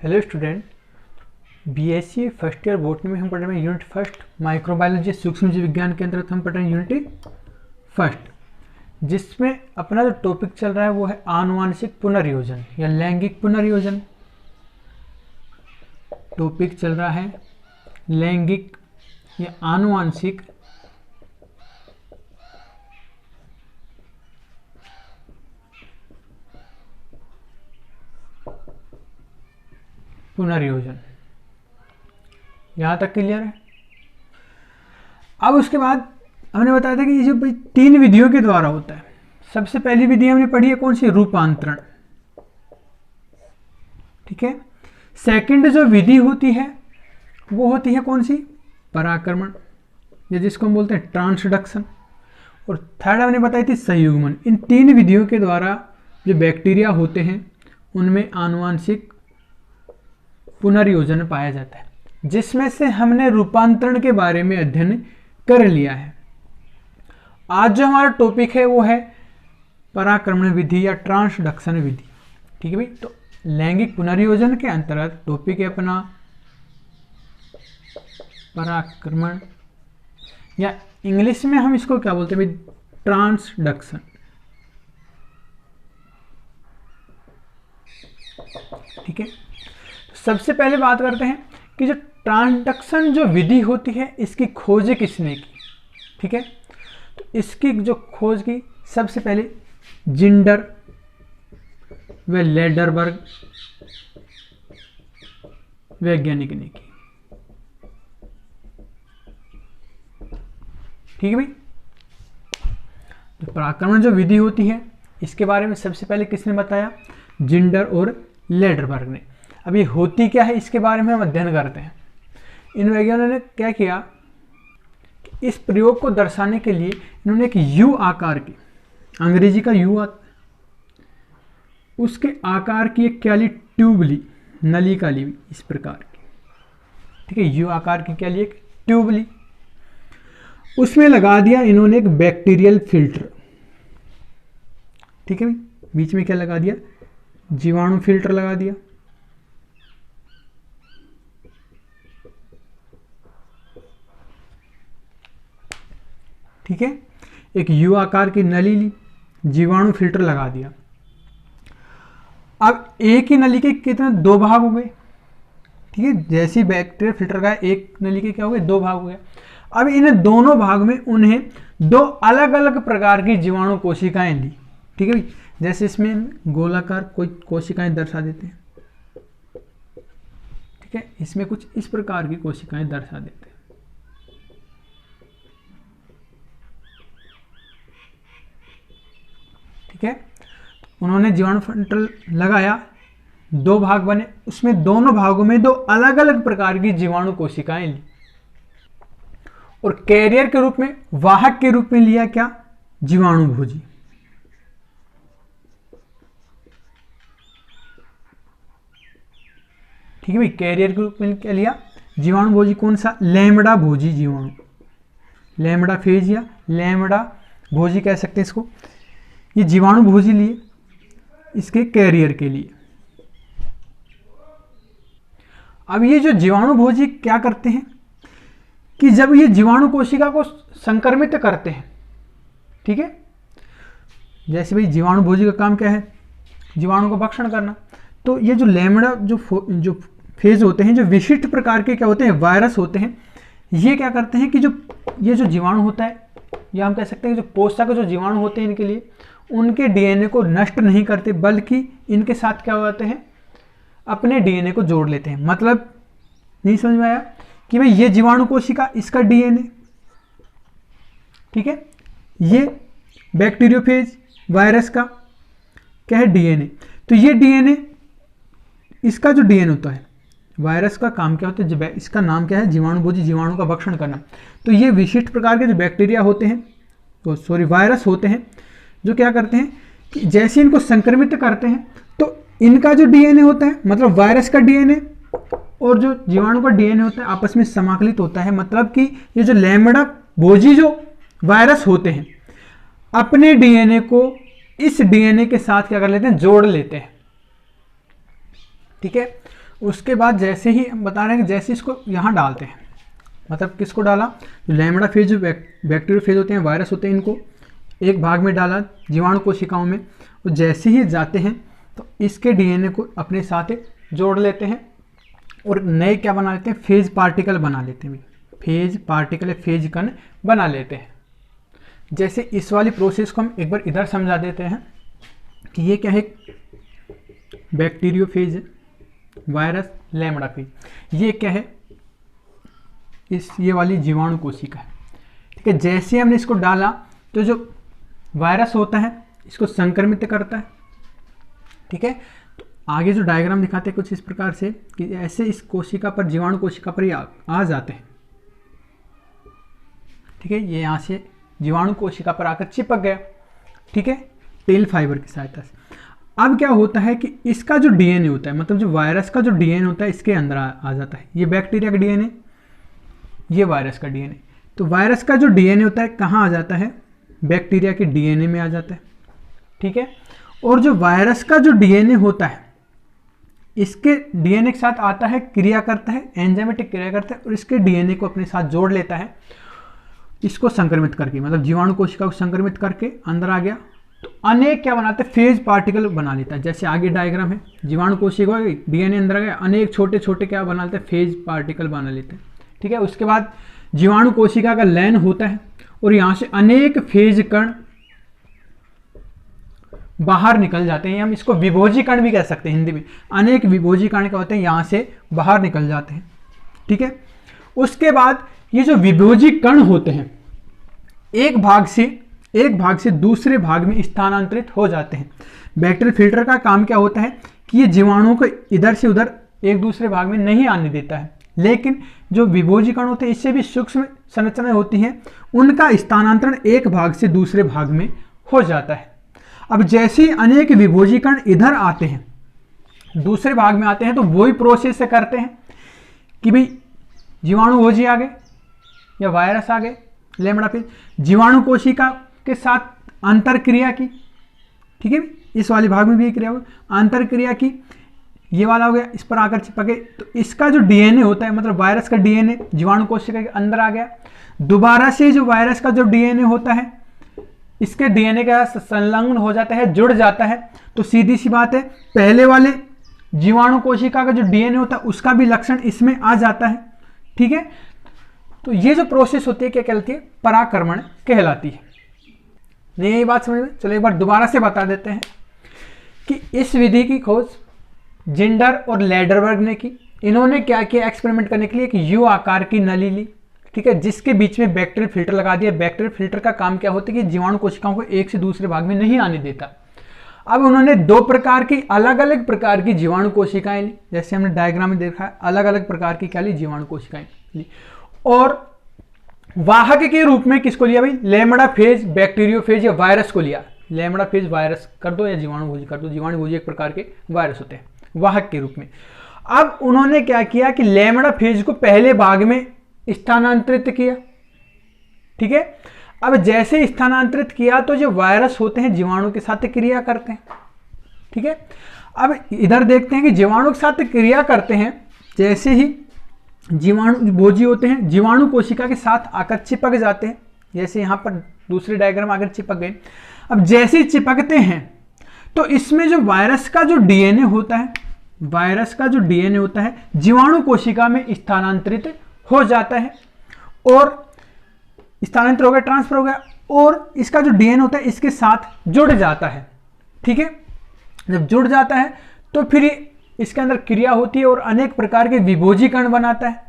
Hello student, BSc first year botany में हम पढ़ रहे हैं यूनिट फर्स्ट माइक्रोबायोलॉजी सूक्ष्म जीव विज्ञान के अंतर्गत हम पढ़ रहे हैं यूनिट फर्स्ट, जिसमें अपना जो टॉपिक चल रहा है वो है आनुवांशिक पुनर्योजन या लैंगिक पुनर्योजन। टॉपिक चल रहा है लैंगिक या आनुवांशिक पुनर्योजन। यहां तक क्लियर है। अब उसके बाद हमने बताया था कि ये जो तीन विधियों के द्वारा होता है। सबसे पहली विधि हमने पढ़ी है कौन सी? रूपांतरण। ठीक है। सेकंड जो विधि होती है वो होती है कौन सी? पराक्रमण, या जिसको हम बोलते हैं ट्रांसडक्शन। और थर्ड हमने बताई थी संयुग्मन। इन तीन विधियों के द्वारा जो बैक्टीरिया होते हैं उनमें आनुवांशिक पुनर्योजन पाया जाता है, जिसमें से हमने रूपांतरण के बारे में अध्ययन कर लिया है। आज जो हमारा टॉपिक है वो है पराक्रमण विधि या ट्रांसडक्शन विधि। ठीक है भाई। तो लैंगिक पुनर्योजन के अंतर्गत टॉपिक है अपना पराक्रमण, या इंग्लिश में हम इसको क्या बोलते हैं भाई? ट्रांसडक्शन। ठीक है। सबसे पहले बात करते हैं कि जो ट्रांसडक्शन जो विधि होती है इसकी खोज किसने की? ठीक है। तो इसकी जो खोज की सबसे पहले जिंडर व लेडरबर्ग वैज्ञानिक ने की। ठीक है भाई। तो पराक्रमण जो विधि होती है इसके बारे में सबसे पहले किसने बताया? जिंडर और लेडरबर्ग ने। अब ये होती क्या है इसके बारे में हम अध्ययन करते हैं। इन वैज्ञानिकों ने क्या किया कि इस प्रयोग को दर्शाने के लिए इन्होंने एक यू आकार की, अंग्रेजी का यू उसके आकार की एक क्या ली? ट्यूब ली, नलिका ली इस प्रकार की। ठीक है। यू आकार की क्या ली? एक ट्यूब ली। उसमें लगा दिया इन्होंने एक बैक्टीरियल फिल्टर। ठीक है भाई। बीच में क्या लगा दिया? जीवाणु फिल्टर लगा दिया। ठीक है। एक यू आकार की नली ली, जीवाणु फिल्टर लगा दिया। अब एक ही नली के कितने? दो भाग हो गए। ठीक है। जैसे बैक्टीरिया फिल्टर का एक नली के क्या हो गए? दो भाग हो गए। अब इन दोनों भाग में उन्हें दो अलग अलग प्रकार की जीवाणु कोशिकाएं ली। ठीक है भाई। जैसे इसमें गोलाकार कोई कोशिकाएं दर्शा देते हैं। ठीक है। इसमें कुछ इस प्रकार की कोशिकाएं दर्शा देते हैं। ठीक है। उन्होंने जीवाणु फिल्टर लगाया, दो भाग बने, उसमें दोनों भागों में दो अलग अलग प्रकार की जीवाणु कोशिकाएं ली और कैरियर के रूप में, वाहक के रूप में लिया क्या? जीवाणु भोजी। ठीक है भाई। कैरियर के रूप में क्या लिया? जीवाणु भोजी। कौन सा? लैम्बडा भोजी जीवाणु, लैम्बडा फेज या लैम्बडा भोजी कह सकते हैं इसको। ये जीवाणु भोजी लिए इसके कैरियर के लिए। अब ये जो जीवाणु भोजी क्या करते हैं कि जब ये जीवाणु कोशिका को संक्रमित करते हैं, ठीक है, जैसे भाई जीवाणु भोजी का काम क्या है? जीवाणु को भक्षण करना। तो ये जो लैम्बडा जो फेज होते हैं, जो विशिष्ट प्रकार के क्या होते हैं? वायरस होते हैं। ये क्या करते हैं कि जो ये जो जीवाणु होता है, या हम कह सकते हैं जो पोषक जो जीवाणु होते हैं इनके लिए, उनके डीएनए को नष्ट नहीं करते, बल्कि इनके साथ क्या हो जाते हैं? अपने डीएनए को जोड़ लेते हैं। मतलब नहीं समझ में आया कि भाई ये जीवाणु कोशिका, इसका डीएनए, ठीक है, ये बैक्टीरियोफेज वायरस का क्या है? डीएनए। तो ये डीएनए, इसका जो डीएनए होता है वायरस का काम क्या होता है? इसका नाम क्या है? जीवाणु भोजी, जीवाणु का भक्षण करना। तो ये विशिष्ट प्रकार के जो बैक्टीरिया होते हैं, तो सॉरी वायरस होते हैं, जो क्या करते हैं कि जैसे इनको संक्रमित करते हैं तो इनका जो डीएनए होता है, मतलब वायरस का डीएनए और जो जीवाणु का डीएनए होता है, आपस में समाकलित होता है। मतलब कि ये जो लैम्बडा भोजी जो वायरस होते हैं अपने डीएनए को इस डीएनए के साथ क्या कर लेते हैं? जोड़ लेते हैं। ठीक है। उसके बाद जैसे ही हम बता रहे हैं कि जैसे इसको यहाँ डालते हैं, मतलब किसको डाला, जो लैम्बडा फेज, जो बैक्टीरियल फेज होते हैं, वायरस होते हैं, इनको एक भाग में डाला जीवाणु कोशिकाओं में, तो जैसे ही जाते हैं तो इसके डीएनए को अपने साथ जोड़ लेते हैं और नए क्या बना लेते हैं, फेज पार्टिकल बना लेते हैं, फेज पार्टिकल या फेज कण बना लेते हैं। जैसे इस वाली प्रोसेस को हम एक बार इधर समझा देते हैं कि ये क्या है, बैक्टीरियोफेज है, वायरस लैम्बडा फेज, ये क्या है, ये वाली जीवाणु कोशिका है। ठीक है, जैसे हमने इसको डाला तो जो वायरस होता है इसको संक्रमित करता है। ठीक है, तो आगे जो डायग्राम दिखाते हैं कुछ इस प्रकार से कि ऐसे इस कोशिका पर, जीवाणु कोशिका पर ये आ जाते हैं। ठीक है, ये यहाँ से जीवाणु कोशिका पर आकर चिपक गया। ठीक है, टेल फाइबर की सहायता से। अब क्या होता है कि इसका जो डीएनए होता है, मतलब जो वायरस का जो डीएनए होता है इसके अंदर आ जाता है। ये बैक्टीरिया का डीएनए, ये वायरस का डीएनए। तो वायरस का जो डीएनए होता है कहाँ आ जाता है, बैक्टीरिया के डीएनए में आ जाता है। ठीक है, और जो वायरस का जो डीएनए होता है इसके डीएनए के साथ आता है, क्रिया करता है, एंजाइमेटिक क्रिया करता है और इसके डीएनए को अपने साथ जोड़ लेता है, इसको संक्रमित करके, मतलब जीवाणु कोशिका को संक्रमित करके अंदर आ गया तो अनेक क्या बनाते हैं, फेज पार्टिकल बना लेता है। जैसे आगे डायग्राम है, जीवाणु कोशिका गई, डीएनए अंदर आ गया, अनेक छोटे छोटे क्या बना लेते हैं, फेज पार्टिकल बना लेते हैं। ठीक है, उसके बाद जीवाणु कोशिका का लयन होता है और यहाँ से अनेक फेज कण बाहर निकल जाते हैं। हम इसको विभोजी कण भी कह सकते हैं हिंदी में, अनेक विभोजी कण क्या होते हैं, यहाँ से बाहर निकल जाते हैं। ठीक है, उसके बाद ये जो विभोजी कण होते हैं एक भाग से दूसरे भाग में स्थानांतरित हो जाते हैं। बैक्टीरियल फिल्टर का काम क्या होता है कि ये जीवाणुओं को इधर से उधर एक दूसरे भाग में नहीं आने देता है, लेकिन जो विभोजी कण होते हैं इससे भी सूक्ष्म संरचनाएं होती हैं, उनका स्थानांतरण एक भाग से दूसरे भाग में हो जाता है। अब जैसे ही अनेक विभोजी कण इधर आते हैं, दूसरे भाग में आते हैं, तो वही प्रोसेस से करते हैं कि भाई जीवाणु भोजी आ गए या वायरस आ गए, लैम्बडा फेज, जीवाणु कोशिका के साथ अंतर क्रिया की। ठीक है, इस वाले भाग में भी क्रिया हुई, अंतर क्रिया की, ये वाला हो गया, इस पर आकर चिपके, तो इसका जो डीएनए होता है, मतलब वायरस का डीएनए जीवाणु कोशिका के अंदर आ गया। दोबारा से जो वायरस का जो डीएनए होता है इसके डीएनए का संलग्न हो जाता है, जुड़ जाता है। तो सीधी सी बात है, पहले वाले जीवाणु कोशिका का जो डीएनए होता है उसका भी लक्षण इसमें आ जाता है। ठीक है, तो ये जो प्रोसेस होती है क्या कहलाती है, पराक्रमण कहलाती है। यही बात समझ में, चलो एक बार दोबारा से बता देते हैं कि इस विधि की खोज जिंडर और लैडरबर्ग ने की। इन्होंने क्या किया, एक्सपेरिमेंट करने के लिए एक यू आकार की नली ली। ठीक है, जिसके बीच में बैक्टीरियल फिल्टर लगा दिया। बैक्टीरियल फिल्टर का काम क्या होता है कि जीवाणु कोशिकाओं को एक से दूसरे भाग में नहीं आने देता। अब उन्होंने दो प्रकार की, अलग अलग प्रकार की जीवाणु कोशिकाएं ली, जैसे हमने डायग्राम में देखा है, अलग अलग प्रकार की क्या ली, जीवाणु कोशिकाएं ली, और वाहक के रूप में किसको लिया भाई, लैम्बडा फेज, बैक्टीरियोफेज या वायरस को लिया। लैम्बडा फेज वायरस कर दो या जीवाणु भोजी कर दो, जीवाणु भोजी एक प्रकार के वायरस होते हैं, वाहक के रूप में। अब उन्होंने क्या किया कि लैम्बडा फेज को पहले भाग में स्थानांतरित किया। ठीक है, अब जैसे स्थानांतरित किया तो जो वायरस होते हैं जीवाणु के साथ क्रिया करते हैं। ठीक है, अब इधर देखते हैं कि जीवाणु के साथ क्रिया करते हैं, जैसे ही जीवाणु भोजी होते हैं जीवाणु कोशिका के साथ आकर चिपक जाते हैं, जैसे यहाँ पर दूसरे डायग्राम आकर चिपक गए। अब जैसे ही चिपकते हैं तो इसमें जो वायरस का जो डीएनए होता है, वायरस का जो डीएनए होता है जीवाणु कोशिका में स्थानांतरित हो जाता है, और स्थानांतरित हो गया, ट्रांसफर हो गया, और इसका जो डीएनए होता है इसके साथ जुड़ जाता है। ठीक है, जब जुड़ जाता है तो फिर इसके अंदर क्रिया होती है और अनेक प्रकार के विभोजी कण बनाता है।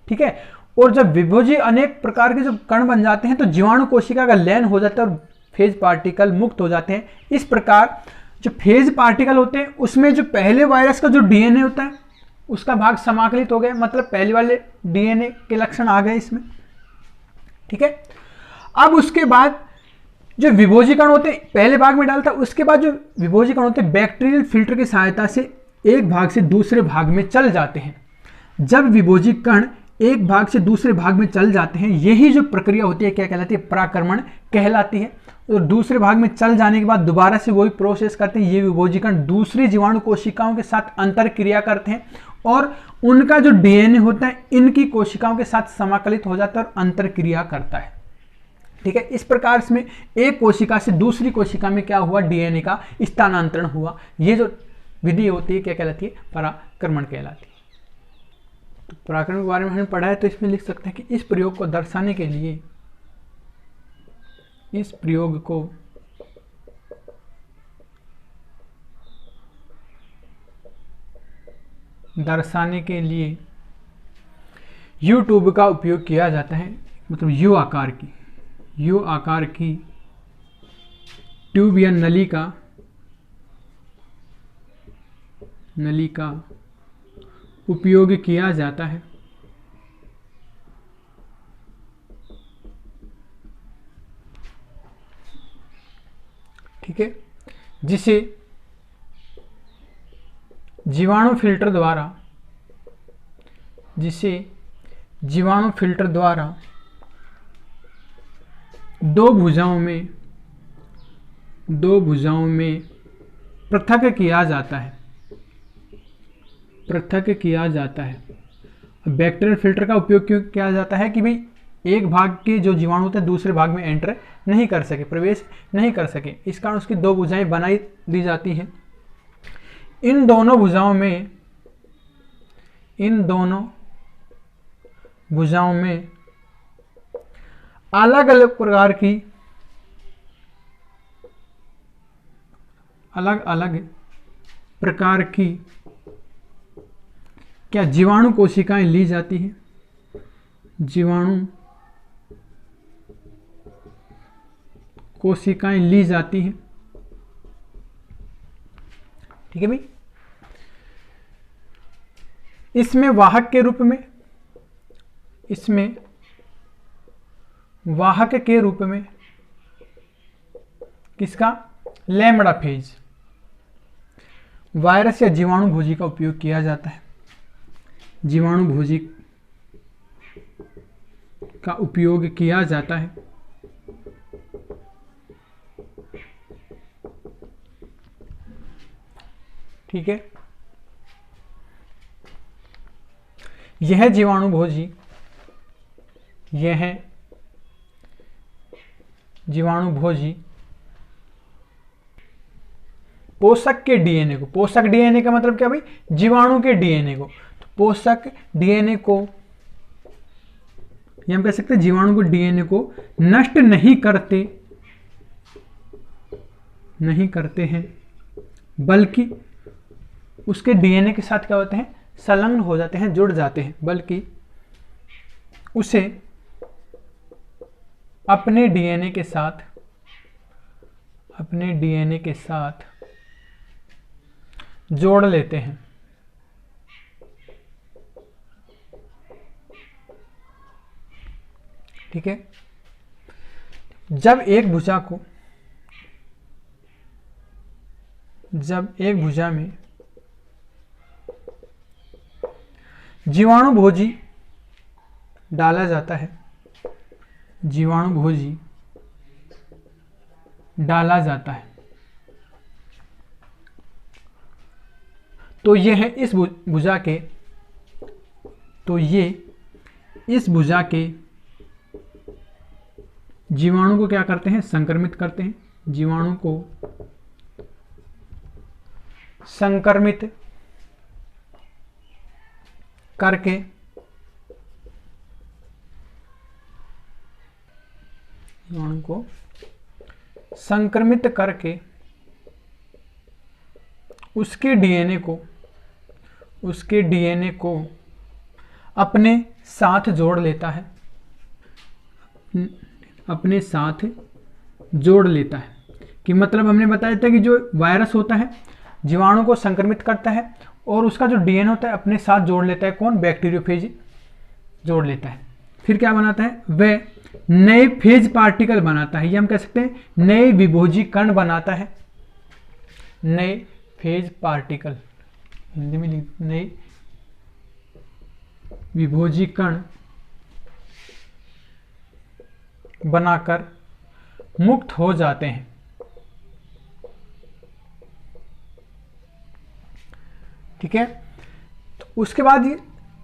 ठीक है, और जब विभोजी अनेक प्रकार के जो कण बन जाते हैं तो जीवाणु कोशिका का लयन हो जाता है और फेज पार्टिकल मुक्त हो जाते हैं। इस प्रकार जो फेज पार्टिकल होते हैं उसमें जो पहले वायरस का जो डीएनए होता है उसका भाग समाकलित हो गया, मतलब पहले वाले डीएनए के लक्षण आ गए इसमें। ठीक है, अब उसके बाद जो विभोजी कण होते हैं पहले भाग में डालता है, उसके बाद जो विभोजी कण होते हैं बैक्टीरियल फिल्टर की सहायता से एक भाग से दूसरे भाग में चल जाते हैं। जब विभोजी कण एक भाग से दूसरे भाग में चल जाते हैं, यही जो प्रक्रिया होती है क्या कहलाती है, पराक्रमण कहलाती है। और दूसरे भाग में चल जाने के बाद दोबारा से वही प्रोसेस करते हैं, ये विभोजीकरण दूसरी जीवाणु कोशिकाओं के साथ अंतर क्रिया करते हैं और उनका जो डीएनए होता है इनकी कोशिकाओं के साथ समाकलित हो जाता है और अंतर क्रिया करता है। ठीक है, इस प्रकार इसमें एक कोशिका से दूसरी कोशिका में क्या हुआ, डीएनए का स्थानांतरण हुआ। ये जो विधि होती है क्या कहलाती है, पराक्रमण कहलाती है। तो पराक्रमण के बारे में हमने पढ़ा है, तो इसमें लिख सकते हैं कि इस प्रयोग को दर्शाने के लिए, इस प्रयोग को दर्शाने के लिए यू ट्यूब का उपयोग किया जाता है, मतलब यू आकार की ट्यूब या नली का उपयोग किया जाता है। ठीक है, जिसे जीवाणु फिल्टर द्वारा दो भुजाओं में पृथक किया जाता है। बैक्टीरियल फिल्टर का उपयोग क्यों किया जाता है कि भाई एक भाग के जो जीवाणु होते हैं दूसरे भाग में एंटर नहीं कर सके, प्रवेश नहीं कर सके, इस कारण उसकी दो भुजाएं बनाई दी जाती हैं। इन दोनों भुजाओं में अलग अलग प्रकार की क्या जीवाणु कोशिकाएं ली जाती हैं, जीवाणु कोशिकाएं ली जाती हैं। ठीक है भाई, इसमें वाहक के रूप में किसका, लैम्बडा फेज वायरस या जीवाणु भोजी का उपयोग किया जाता है। जीवाणु भोजी का उपयोग किया जाता है। ठीक है, यह जीवाणु भोजी पोषक के डीएनए को, पोषक डीएनए का मतलब क्या भाई, जीवाणु के डीएनए को, तो पोषक डीएनए को ये हम कह सकते हैं जीवाणु को डीएनए को नष्ट नहीं करते हैं, बल्कि उसके डीएनए के साथ क्या होते हैं, संलग्न हो जाते हैं, जुड़ जाते हैं, बल्कि उसे अपने डीएनए के साथ जोड़ लेते हैं। ठीक है, जब एक भुजा में जीवाणु भोजी डाला जाता है, तो ये इस भुजा के जीवाणु को क्या करते हैं, संक्रमित करते हैं। जीवाणु को संक्रमित करके उसके डीएनए को अपने साथ जोड़ लेता है। कि मतलब हमने बताया था कि जो वायरस होता है जीवाणु को संक्रमित करता है और उसका जो डीएनए होता है अपने साथ जोड़ लेता है। कौन, बैक्टीरियोफेज जोड़ लेता है। फिर क्या बनाता है, वह नए फेज पार्टिकल बनाता है, ये हम कह सकते हैं नए विभोजी कण बनाता है। नए फेज पार्टिकल, हिंदी में नए विभोजीकरण बनाकर मुक्त हो जाते हैं। ठीक है, तो उसके बाद ये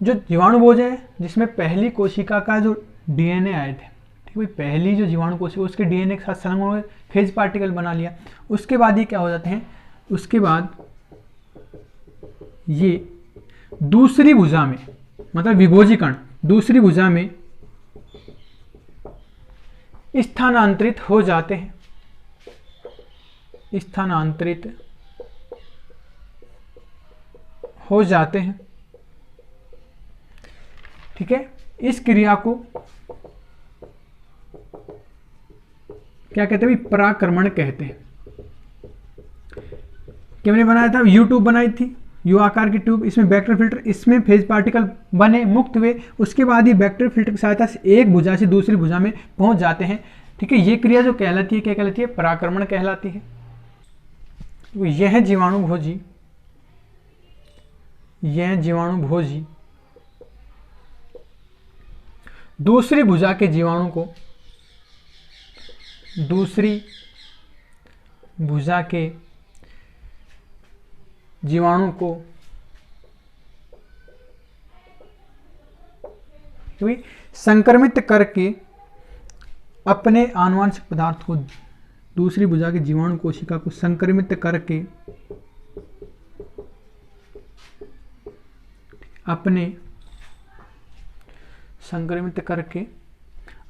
जो जीवाणुभोज है जिसमें पहली कोशिका का जो डीएनए आए थे, ठीक है, पहली जो जीवाणु कोशिका उसके डीएनए के साथ संलग्न हुए फेज पार्टिकल बना लिया। उसके बाद ये क्या हो जाते हैं, उसके बाद ये दूसरी भुजा में, मतलब विभोजीकरण दूसरी भुजा में स्थानांतरित हो जाते हैं, स्थानांतरित हो जाते हैं। ठीक है, इस क्रिया को क्या कहते हैं, पराक्रमण कहते हैं। क्या मैंने बनाया था, यू ट्यूब बनाई थी, यू आकार की ट्यूब, इसमें बैक्टीरियल फिल्टर, इसमें फेज पार्टिकल बने, मुक्त हुए, उसके बाद ये बैक्टीरियल फिल्टर की सहायता से एक भुजा से दूसरी भुजा में पहुंच जाते हैं। ठीक है, ये क्रिया जो कहलाती है क्या कहलाती है, पराक्रमण कहलाती है। तो यह जीवाणुभोजी, यह जीवाणुभोजी दूसरी भुजा के जीवाणु को, दूसरी भुजा के जीवाणु को संक्रमित करके अपने आनुवंशिक पदार्थ को, दूसरी भुजा के जीवाणु कोशिका को संक्रमित करके अपने, संक्रमित करके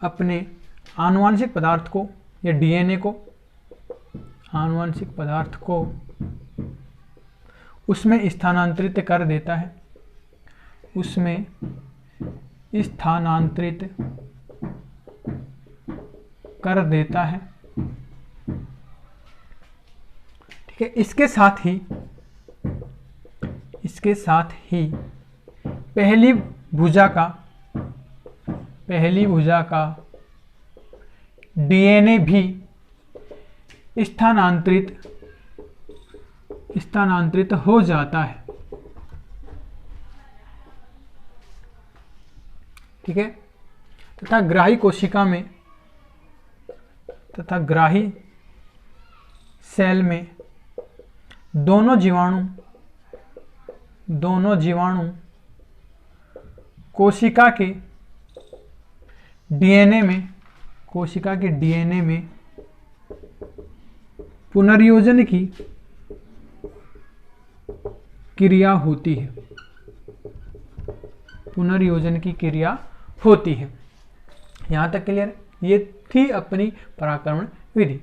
अपने आनुवंशिक पदार्थ को या डीएनए को, आनुवंशिक पदार्थ को उसमें स्थानांतरित कर देता है, उसमें स्थानांतरित कर देता है। ठीक है, इसके साथ ही पहली भुजा का डीएनए भी स्थानांतरित हो जाता है। ठीक है, तथा ग्राही कोशिका में, तथा ग्राही सेल में दोनों जीवाणु कोशिका के डीएनए में, कोशिका के डीएनए में पुनर्योजन की क्रिया होती है, पुनर्योजन की क्रिया होती है। यहां तक क्लियर? ये थी अपनी पराक्रमण विधि।